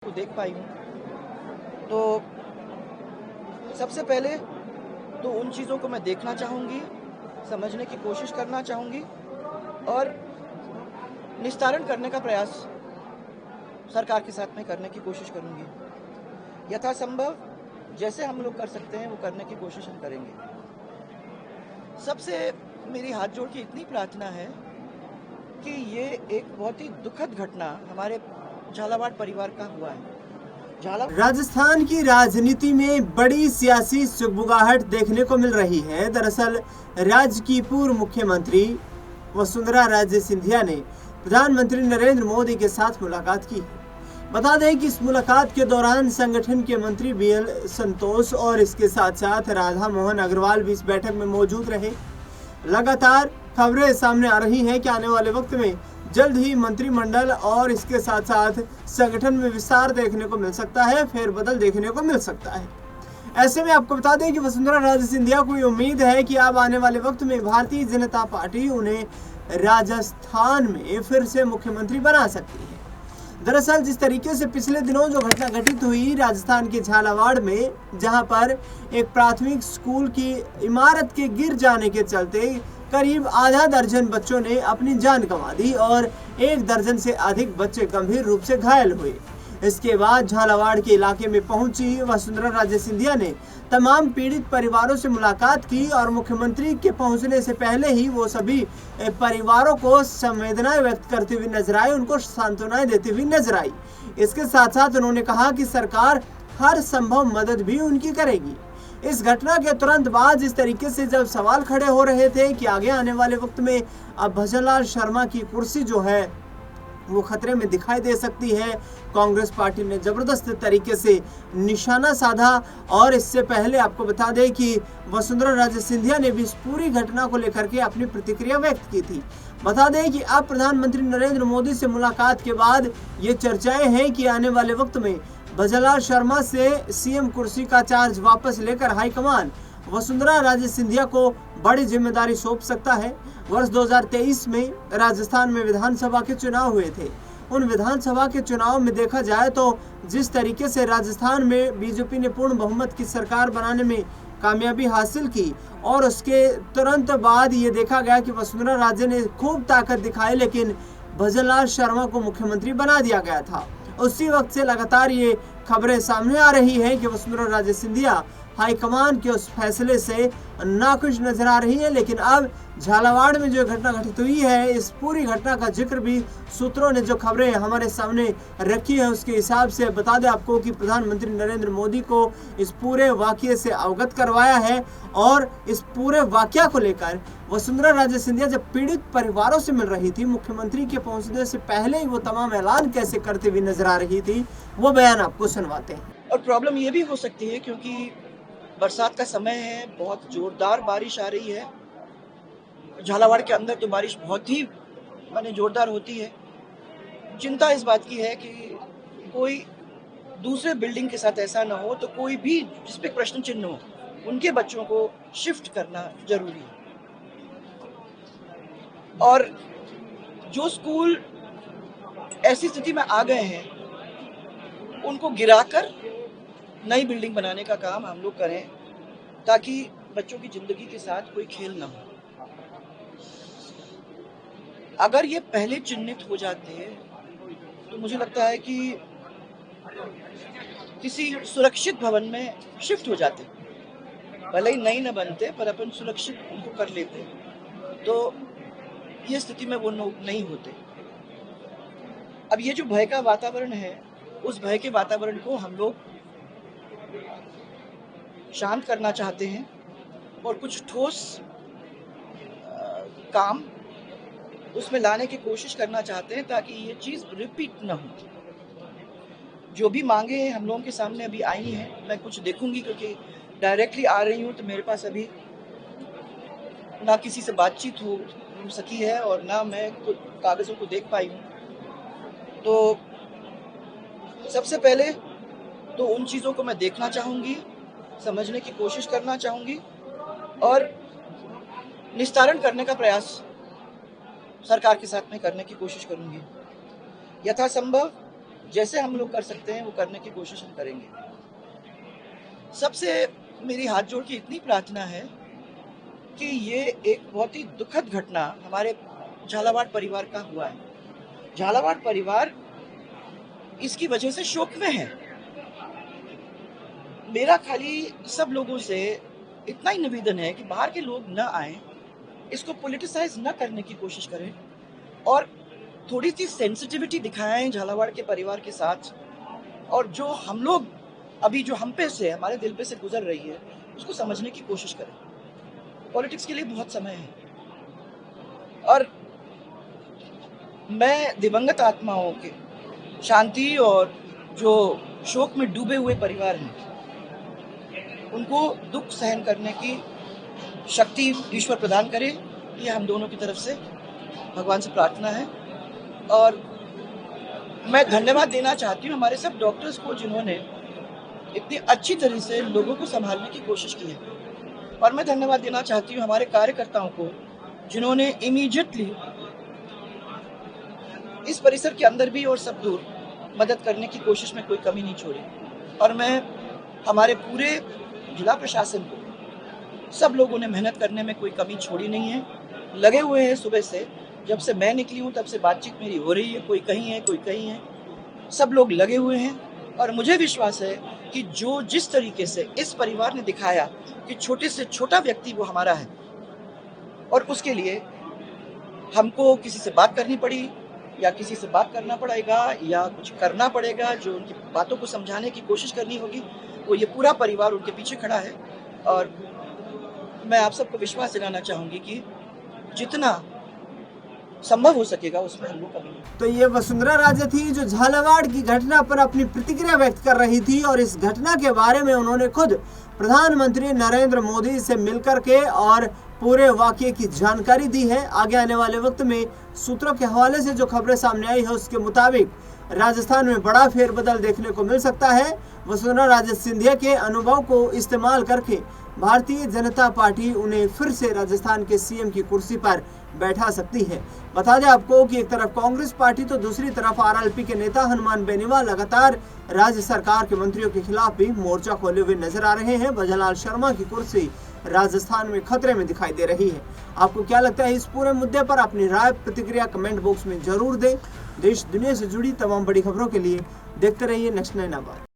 को देख पाई हूँ, तो सबसे पहले तो उन चीज़ों को मैं देखना चाहूँगी, समझने की कोशिश करना चाहूँगी और निस्तारण करने का प्रयास सरकार के साथ में करने की कोशिश करूँगी। यथासंभव जैसे हम लोग कर सकते हैं वो करने की कोशिश हम करेंगे। सबसे मेरी हाथ जोड़ के इतनी प्रार्थना है कि ये एक बहुत ही दुखद घटना हमारे झालावाड़ परिवार का हुआ है। राजस्थान की राजनीति में बड़ी सियासी सुगबुगाहट देखने को मिल रही है। दरअसल राज्य की पूर्व मुख्यमंत्री वसुंधरा राजे सिंधिया ने प्रधानमंत्री नरेंद्र मोदी के साथ मुलाकात की। बता दें कि इस मुलाकात के दौरान संगठन के मंत्री बीएल संतोष और इसके साथ साथ राधा मोहन अग्रवाल भी इस बैठक में मौजूद रहे। लगातार खबरें सामने आ रही हैं कि आने वाले वक्त में जल्द ही मंत्रिमंडल और इसके साथ साथ संगठन में विस्तार देखने को मिल सकता है, फेरबदल देखने को मिल सकता है। ऐसे में आपको बता दें कि वसुंधरा राजे सिंधिया को उम्मीद है कि अब आने वाले वक्त में भारतीय जनता पार्टी उन्हें राजस्थान में फिर से मुख्यमंत्री बना सकती है। दरअसल जिस तरीके से पिछले दिनों जो घटना घटित हुई राजस्थान के झालावाड़ में, जहां पर एक प्राथमिक स्कूल की इमारत के गिर जाने के चलते करीब आधा दर्जन बच्चों ने अपनी जान गंवा दी और 1 दर्जन से अधिक बच्चे गंभीर रूप से घायल हुए। इसके बाद झालावाड़ के इलाके में पहुंची वसुंधरा राजे सिंधिया ने तमाम पीड़ित परिवारों से मुलाकात की और मुख्यमंत्री के पहुंचने से पहले ही वो सभी परिवारों को संवेदनाएं व्यक्त करते हुए नजर आए, उनको सांत्वनाएं देती हुई नजर आई। इसके साथ साथ उन्होंने कहा कि सरकार हर संभव मदद भी उनकी करेगी। इस घटना के तुरंत बाद जिस तरीके से जब सवाल खड़े हो रहे थे कि आगे आने वाले वक्त में अब भजनलाल शर्मा की कुर्सी जो है वो खतरे में दिखाई दे सकती है, कांग्रेस पार्टी ने जबरदस्त तरीके से निशाना साधा। और इससे पहले आपको बता दें कि वसुंधरा राजे सिंधिया ने भी इस पूरी घटना को लेकर के अपनी प्रतिक्रिया व्यक्त की थी। बता दें कि अब प्रधानमंत्री नरेंद्र मोदी से मुलाकात के बाद ये चर्चाएं हैं कि आने वाले वक्त में भजनलाल शर्मा से सीएम कुर्सी का चार्ज वापस लेकर हाईकमान वसुंधरा राजे सिंधिया को बड़ी जिम्मेदारी सौंप सकता है। वर्ष 2023 में राजस्थान में विधानसभा के चुनाव हुए थे। उन विधानसभा के चुनाव में देखा जाए तो जिस तरीके से राजस्थान में बीजेपी ने पूर्ण बहुमत की सरकार बनाने में कामयाबी हासिल की और उसके तुरंत बाद ये देखा गया कि वसुंधरा राजे ने खूब ताकत दिखाई, लेकिन भजनलाल शर्मा को मुख्यमंत्री बना दिया गया था। उसी वक्त से लगातार ये खबरें सामने आ रही हैं कि वसुंधरा राजे सिंधिया हाईकमान के उस फैसले से नाखुश नजर आ रही है। लेकिन अब झालावाड़ में जो घटना घटित हुई है, इस पूरी घटना का जिक्र भी सूत्रों ने जो खबरें हमारे सामने रखी है उसके हिसाब से बता दें आपको कि प्रधानमंत्री नरेंद्र मोदी को इस पूरे वाकये से अवगत करवाया है। और इस पूरे वाकया को लेकर वसुंधरा राजे सिंधिया जब पीड़ित परिवारों से मिल रही थी, मुख्यमंत्री के पहुंचने से पहले ही वो तमाम ऐलान कैसे करते हुए नजर आ रही थी, वो बयान आपको सुनवाते हैं। और प्रॉब्लम ये भी हो सकती है क्योंकि बरसात का समय है, बहुत जोरदार बारिश आ रही है। झालावाड़ के अंदर तो बारिश बहुत ही जोरदार होती है। चिंता इस बात की है कि कोई दूसरे बिल्डिंग के साथ ऐसा ना हो, तो कोई भी जिस पे प्रश्न चिन्ह हो उनके बच्चों को शिफ्ट करना जरूरी है। और जो स्कूल ऐसी स्थिति में आ गए हैं उनको गिराकर नई बिल्डिंग बनाने का काम हम लोग करें ताकि बच्चों की जिंदगी के साथ कोई खेल ना हो। अगर ये पहले चिन्हित हो जाते तो मुझे लगता है कि किसी सुरक्षित भवन में शिफ्ट हो जाते, भले ही नई न बनते पर अपन सुरक्षित उनको कर लेते, तो ये स्थिति में वो नहीं होते। अब ये जो भय का वातावरण है, उस भय के वातावरण को हम लोग शांत करना चाहते हैं और कुछ ठोस काम उसमें लाने की कोशिश करना चाहते हैं ताकि ये चीज़ रिपीट ना हो। जो भी मांगे हम लोगों के सामने अभी आई हैं, मैं कुछ देखूंगी क्योंकि डायरेक्टली आ रही हूँ तो मेरे पास अभी ना किसी से बातचीत हो सकी है और ना मैं कुछ कागज़ों को देख पाई हूँ। तो सबसे पहले तो उन चीज़ों को मैं देखना चाहूँगी, समझने की कोशिश करना चाहूँगी और निस्तारण करने का प्रयास सरकार के साथ में करने की कोशिश करूँगी। यथासंभव जैसे हम लोग कर सकते हैं वो करने की कोशिश हम करेंगे। सबसे मेरी हाथ जोड़ के इतनी प्रार्थना है कि ये एक बहुत ही दुखद घटना हमारे झालावाड़ परिवार का हुआ है। झालावाड़ परिवार इसकी वजह से शोक में है। मेरा खाली सब लोगों से इतना ही निवेदन है कि बाहर के लोग न आए, इसको पॉलिटिसाइज न करने की कोशिश करें और थोड़ी सी सेंसिटिविटी दिखाएं झालावाड़ के परिवार के साथ, और जो हम लोग अभी जो हम पे से हमारे दिल पे से गुजर रही है उसको समझने की कोशिश करें। पॉलिटिक्स के लिए बहुत समय है और मैं दिवंगत आत्माओं के शांति और जो शोक में डूबे हुए परिवार हैं उनको दुख सहन करने की शक्ति ईश्वर प्रदान करे, ये हम दोनों की तरफ से भगवान से प्रार्थना है। और मैं धन्यवाद देना चाहती हूँ हमारे सब डॉक्टर्स को जिन्होंने इतनी अच्छी तरह से लोगों को संभालने की कोशिश की है, और मैं धन्यवाद देना चाहती हूँ हमारे कार्यकर्ताओं को जिन्होंने इमीडिएटली इस परिसर के अंदर भी और सब दूर मदद करने की कोशिश में कोई कमी नहीं छोड़ी। और मैं हमारे पूरे जिला प्रशासन को, सब लोगों ने मेहनत करने में कोई कमी छोड़ी नहीं है, लगे हुए हैं। सुबह से जब से मैं निकली हूँ तब से बातचीत मेरी हो रही है, कोई कहीं है कोई कहीं है, सब लोग लगे हुए हैं। और मुझे विश्वास है कि जो जिस तरीके से इस परिवार ने दिखाया कि छोटे से छोटा व्यक्ति वो हमारा है, और उसके लिए हमको किसी से बात करनी पड़ी या किसी से बात करना पड़ेगा या कुछ करना पड़ेगा, जो उनकी बातों को समझाने की कोशिश करनी होगी, वो ये पूरा परिवार उनके पीछे खड़ा है। और मैं आप सबको विश्वास दिलाना चाहूँगी कि जितना संभव हो सकेगा उसमें हम लोग करेंगे। तो ये वसुंधरा राजे थी जो झालावाड़ की घटना पर अपनी प्रतिक्रिया व्यक्त कर रही थी, और इस घटना के बारे में उन्होंने खुद प्रधानमंत्री नरेंद्र मोदी से मिलकर के और पूरे वाकये की जानकारी दी है। आगे आने वाले वक्त में सूत्रों के हवाले से जो खबरें सामने आई है उसके मुताबिक राजस्थान में बड़ा फेरबदल देखने को मिल सकता है। वसुंधरा राजे सिंधिया के अनुभव को इस्तेमाल करके भारतीय जनता पार्टी उन्हें फिर से राजस्थान के सीएम की कुर्सी पर बैठा सकती है। बता दें आपको कि एक तरफ कांग्रेस पार्टी तो दूसरी तरफ आरएलपी के नेता हनुमान बेनीवाल लगातार राज्य सरकार के मंत्रियों के खिलाफ भी मोर्चा खोले हुए नजर आ रहे हैं। भजनलाल शर्मा की कुर्सी राजस्थान में खतरे में दिखाई दे रही है। आपको क्या लगता है इस पूरे मुद्दे पर? अपनी राय प्रतिक्रिया कमेंट बॉक्स में जरूर दें। देश दुनिया से जुड़ी तमाम बड़ी खबरों के लिए देखते रहिए नेक्स्ट 9 आबाद।